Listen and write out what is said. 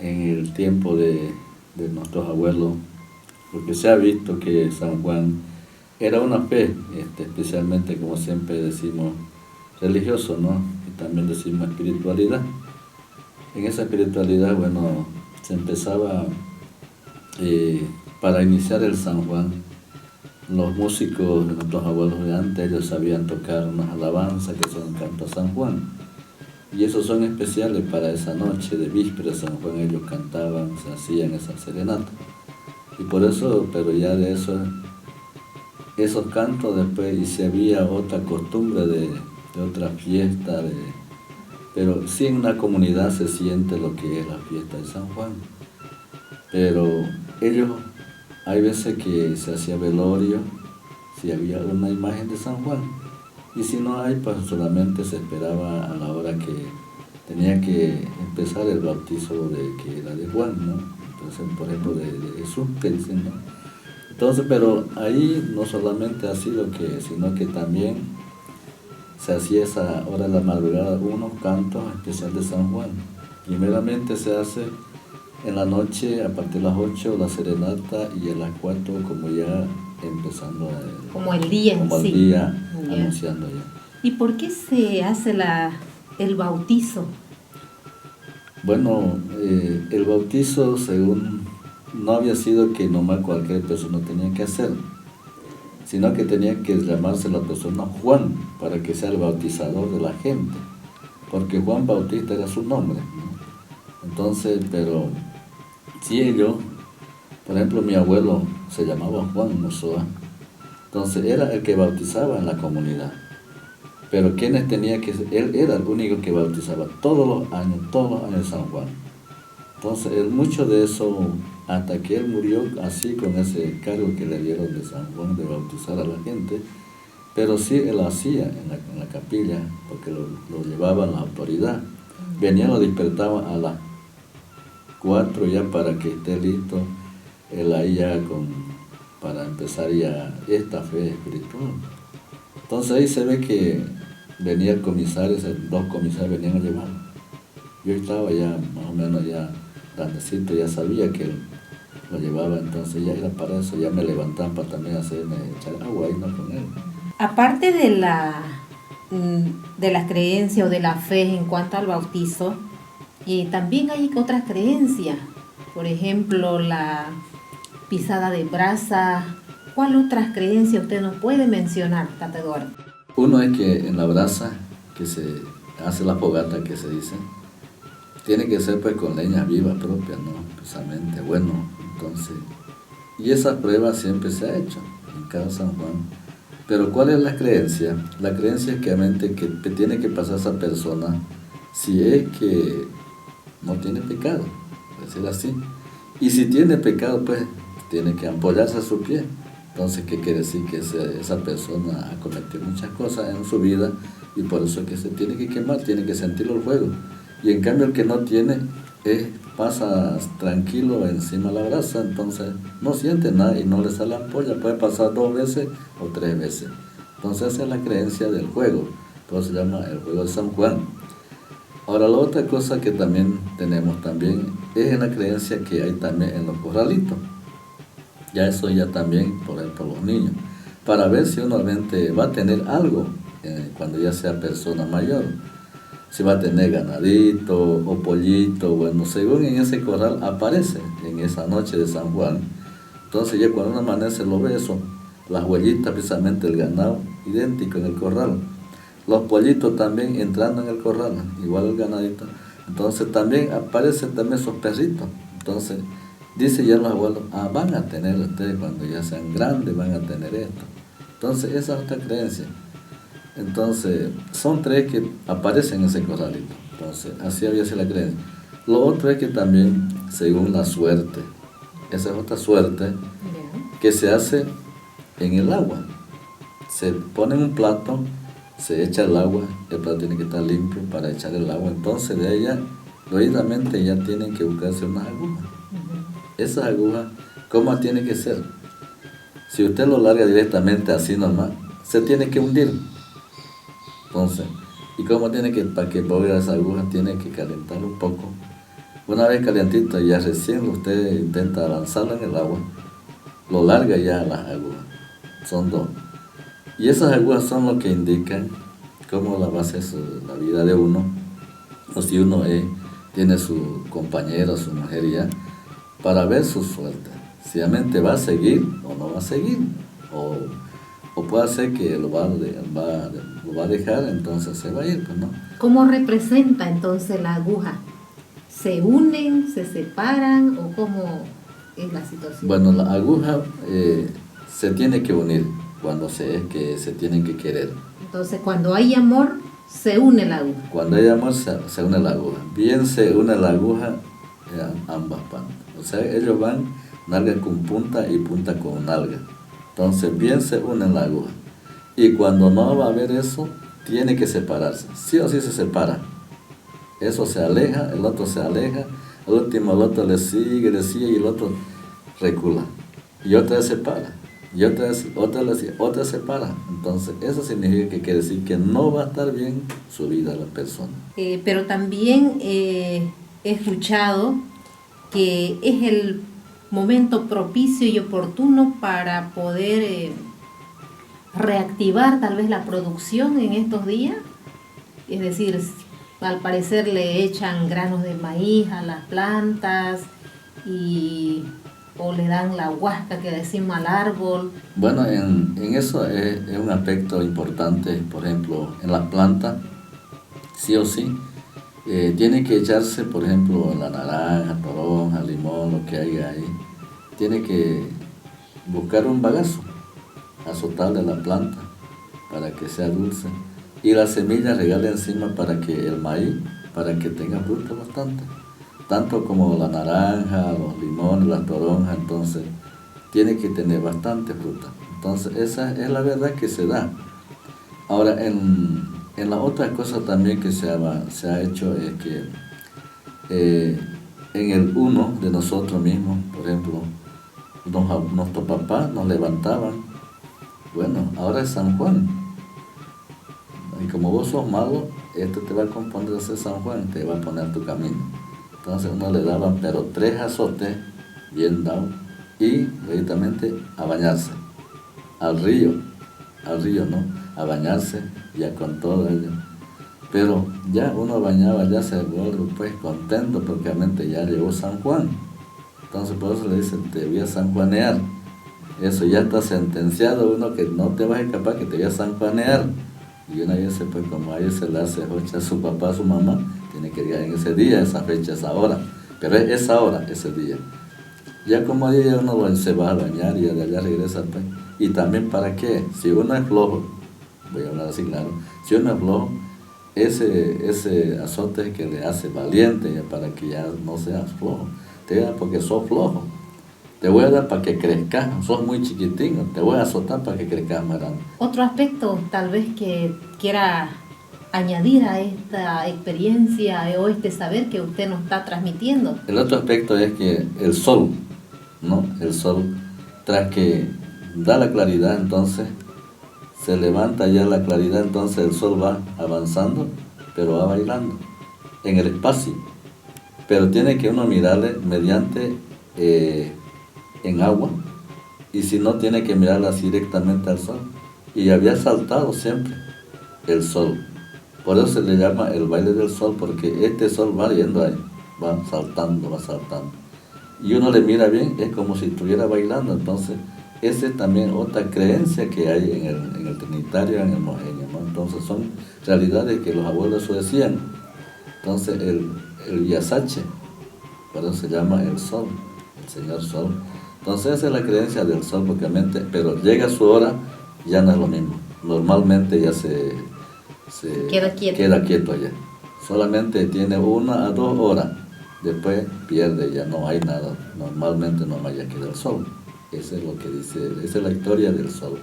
en el tiempo de nuestros abuelos, porque se ha visto que San Juan era una fe, especialmente como siempre decimos, religioso, ¿no? Y también decimos espiritualidad. En esa espiritualidad, bueno, se empezaba para iniciar el San Juan. Los músicos de nuestros abuelos de antes, ellos sabían tocar unas alabanzas que son cantos a San Juan. Y esos son especiales para esa noche de víspera de San Juan, ellos cantaban, se hacían esa serenata. Y por eso, pero ya de eso, esos cantos después, y si había otra costumbre de otra fiesta, pero sí en una comunidad se siente lo que es la fiesta de San Juan. Pero ellos, hay veces que se hacía velorio, si había una imagen de San Juan, y si no hay, pues solamente se esperaba a la hora que tenía que empezar el bautizo que era de Juan, ¿no? Entonces, por ejemplo, de Jesús, que dicen, ¿no? Entonces, pero ahí no solamente ha sido sino que también se hacía esa hora de la madrugada unos cantos especiales de San Juan. Primeramente se hace en la noche, a partir de las 8, la serenata, y a las 4 como ya empezando como el día como en sí. el día anunciando ya. ¿Y por qué se hace el bautizo? Bueno, el bautizo, según, no había sido que nomás cualquier persona tenía que hacer, sino que tenía que llamarse la persona Juan para que sea el bautizador de la gente, porque Juan Bautista era su nombre, ¿no? Entonces, pero si ellos, por ejemplo, mi abuelo se llamaba Juan Mozoa, entonces era el que bautizaba en la comunidad. Pero quienes tenía que ser, él era el único que bautizaba todos los años San Juan. Entonces, mucho de eso, hasta que él murió así con ese cargo que le dieron de San Juan, de bautizar a la gente, pero sí él lo hacía en la capilla, porque lo llevaba la autoridad. Venían, lo despertaban a las 4 ya para que esté listo, él ahí ya para empezar ya esta fe espiritual. Entonces ahí se ve que venía el comisario, 2 comisarios venían a llevarlo. Yo estaba ya más o menos ya grandecito, ya sabía que él lo llevaba, entonces ya era para eso, ya me levantaban para también hacerme echar agua ahí, no con él. Aparte de la creencia o de la fe en cuanto al bautizo, también hay otras creencias, por ejemplo la pisada de brasa. ¿Cuál otras creencias usted nos puede mencionar, Tata Eduardo? Uno es que en la brasa, que se hace la fogata, que se dice, tiene que ser pues con leña viva propia, ¿no? Precisamente, bueno, entonces, y esa prueba siempre se ha hecho en cada San Juan. Pero ¿cuál es la creencia? La creencia es que tiene que pasar esa persona si es que no tiene pecado, por decir así. Y si tiene pecado, pues tiene que apoyarse a su pie. Entonces, ¿qué quiere decir? Que esa persona ha cometido muchas cosas en su vida y por eso es que se tiene que quemar, tiene que sentir el fuego. Y en cambio el que no tiene, pasa tranquilo encima de la brasa, entonces no siente nada y no le sale ampolla, puede pasar 2 veces o 3 veces. Entonces esa es la creencia del fuego, por eso se llama el fuego de San Juan. Ahora la otra cosa que también tenemos también es en la creencia que hay también en los corralitos. Ya eso ya también, por ejemplo, los niños, para ver si uno realmente va a tener algo cuando ya sea persona mayor, si va a tener ganadito o pollito, bueno, según en ese corral aparece en esa noche de San Juan. Entonces ya cuando uno amanece lo ve eso, las huellitas precisamente del ganado, idéntico en el corral, los pollitos también entrando en el corral, igual el ganadito, entonces también aparecen también esos perritos, entonces dice ya los abuelos, van a tener ustedes cuando ya sean grandes, van a tener esto. Entonces esa es otra creencia. Entonces son 3 que aparecen en ese corralito. Entonces así había sido la creencia. Lo otro es que también según la suerte, esa es otra suerte que se hace en el agua. Se pone en un plato, se echa el agua, el plato tiene que estar limpio para echar el agua. Entonces de ella, lógicamente ya tienen que buscarse unas agujas. Esas agujas, ¿cómo tiene que ser? Si usted lo larga directamente así nomás, se tiene que hundir. Entonces, ¿y cómo tiene que, para que ponga esa aguja, tiene que calentar un poco Una vez calientito, ya recién usted intenta lanzarlo en el agua, lo larga ya las agujas, son dos. Y esas agujas son lo que indican cómo la va a ser la vida de uno, o si uno tiene su compañero, su mujer ya, para ver su suerte. Si realmente va a seguir o no va a seguir, o puede ser que lo va a dejar, entonces se va a ir, pues no. ¿Cómo representa entonces la aguja? ¿Se unen, se separan o cómo es la situación? Bueno, la aguja se tiene que unir cuando es que se tienen que querer. Entonces, cuando hay amor, se une la aguja. Cuando hay amor, se une la aguja. Bien se une la aguja ambas partes. O sea, ellos van nalga con punta y punta con nalga. Entonces, bien se unen la aguja. Y cuando no va a haber eso, tiene que separarse. Sí o sí se separa. Eso se aleja, el otro se aleja, al último el otro le sigue y el otro recula. Y otra vez se para. Y otra se para. Entonces, eso significa que quiere decir que no va a estar bien su vida la persona. Pero también he escuchado que es el momento propicio y oportuno para poder reactivar tal vez la producción en estos días. Es decir, al parecer le echan granos de maíz a las plantas o le dan la huasca que decimos al árbol. Bueno, en eso es un aspecto importante. Por ejemplo, en las plantas, sí o sí, tiene que echarse, por ejemplo, la naranja, toronja, limón, lo que haya ahí. Tiene que buscar un bagazo, azotarle la planta para que sea dulce. Y la semilla regala encima para que el maíz, para que tenga fruto bastante. Tanto como la naranja, los limones, las toronjas, entonces tiene que tener bastante fruta. Entonces esa es la verdad que se da. Ahora, en la otra cosa también que se ha hecho es que en el uno de nosotros mismos, por ejemplo, nuestros papás nos levantaban. Bueno, ahora es San Juan. Y como vos sos malo, esto te va a componer a ser San Juan, te va a poner tu camino. Entonces uno le daban, pero 3 azotes, bien dados, y directamente a bañarse, al río, ¿no? A bañarse, ya con todo ello. Pero ya uno bañaba, ya se vuelve pues contento, porque realmente ya llegó San Juan. Entonces por eso le dicen, te voy a sanjuanear. Eso ya está sentenciado, uno que no te vas a escapar, que te voy a sanjuanear. Y una vez, pues, como a ellos se le hace fecha a su papá, a su mamá, tiene que llegar en ese día, esa fecha, esa hora. Pero es esa hora, ese día. Ya como día uno se va a bañar y de allá regresa, pues. Y también para qué, si uno es flojo, voy a hablar así claro, si uno es flojo, ese azote que le hace valiente ya para que ya no seas flojo. Te da porque sos flojo. Te voy a dar para que crezcas, sos muy chiquitino, te voy a azotar para que crezcas más grande. Otro aspecto tal vez que quiera añadir a esta experiencia o este saber que usted nos está transmitiendo. El otro aspecto es que el sol, ¿no? El sol, tras que da la claridad, entonces se levanta ya la claridad, entonces el sol va avanzando, pero va bailando en el espacio. Pero tiene que uno mirarle mediante en agua, y si no, tiene que mirarla así directamente al sol. Y había saltado siempre el sol. Por eso se le llama el baile del sol, porque este sol va yendo ahí, va saltando. Y uno le mira bien, es como si estuviera bailando. Entonces, esa es también otra creencia que hay en el Trinitario, en el Mogenio, ¿no? Entonces, son realidades que los abuelos decían. Entonces, el Yasache, por eso se llama el sol, el Señor Sol. Entonces esa es la creencia del sol, porque pero llega su hora, ya no es lo mismo. Normalmente ya se queda quieto allá. Solamente tiene 1 a 2 horas, después pierde, ya no hay nada. Normalmente no más ya queda el sol. Eso es lo que dice, esa es la historia del sol.